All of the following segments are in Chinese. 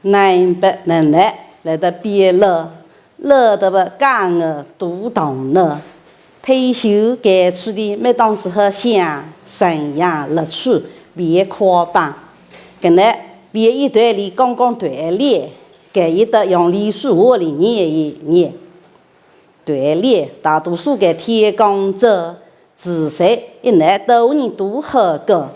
南北能耐来得别乐，乐得不感恩都懂呢。退休该处的每当时候想生养乐趣别夸张，跟来别一段里刚刚锻炼，该一得用历史话里念一念。锻炼大多数的天罡者，自身一来多人都合格。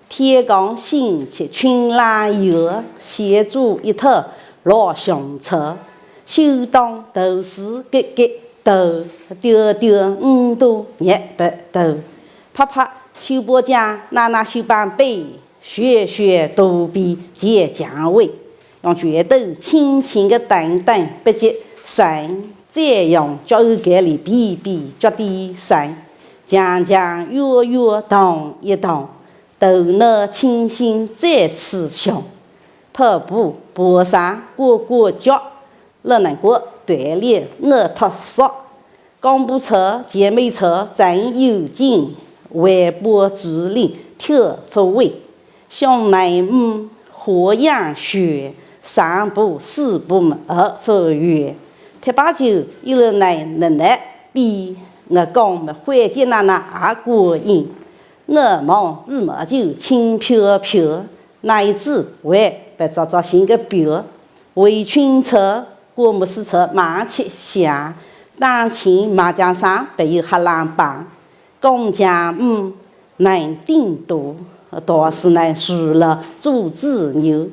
天罡兴起群狼游，协助一头老雄车，修当都是格格斗，丢丢多100斗，啪啪修波家，那修板背，学学都比皆将位，用决斗轻轻的等等，不及神。这样叫给里比比脚底山，将将月月动一动，头脑清醒再次想，跑步爬山过脚，了能够锻炼我特色。公步车姐妹车真有劲，外部指令跳复位，向内花样学，3步4步而复原。贴把酒有了能耐比我讲么环境那也过瘾，我忙日么就轻飘飘，那一次为不找新的标，围裙车过木斯车马起下，当前麻将上不有黑狼帮，公家能顶多，倒是能输了做子牛，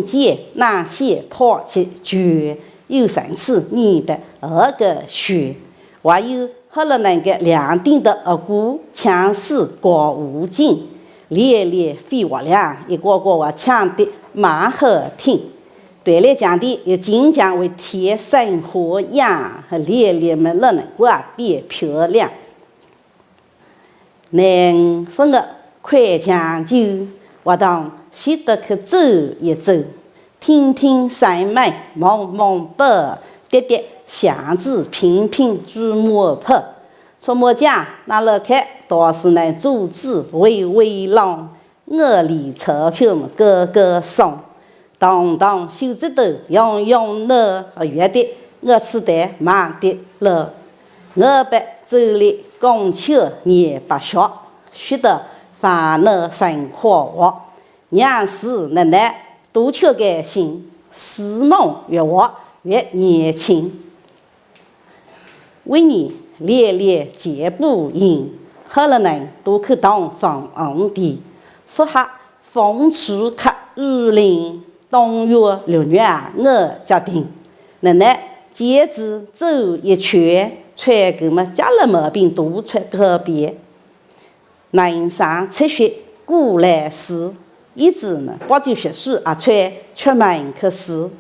见那些淘气绝。有3次200个学，还有喝了那个2定的股强势高无尽，连连废话量一个个抢的蛮好听。锻炼讲的也经常为贴生活样和连连们了能够变漂亮。能分个快讲究，我当习得去走一走。听听山脉茫茫北，叠叠巷子平平朱墨坡。出没家那了看，倒是能组织微浪，我里钞票个个送，当当手指头用呢，约的我吃得慢的了。我把走里拱桥年不学，学得烦恼生活，娘是奶奶。多求个心，思梦越活越年轻。为你练练脚步音，喝了人多去当放地，腹下风吹客雨淋，冬月6月我决定，奶奶坚持走一圈，穿个么家了毛病多穿个别，南山赤血古来时。一直呢，把酒学书啊，出门去试。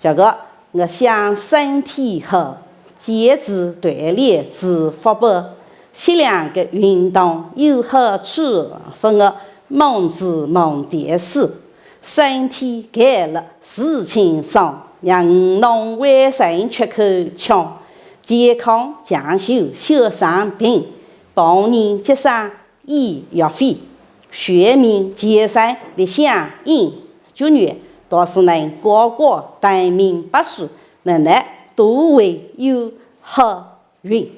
这个我想身体好，坚持锻炼治发饱，适量的运动有好处，分我忙子忙电视，身体改了事情少，让侬卫生出口强，健康讲究小生病，帮人节省医药费。全民健身的响应，就愿倒是能个个大明白事，能来都为有好运。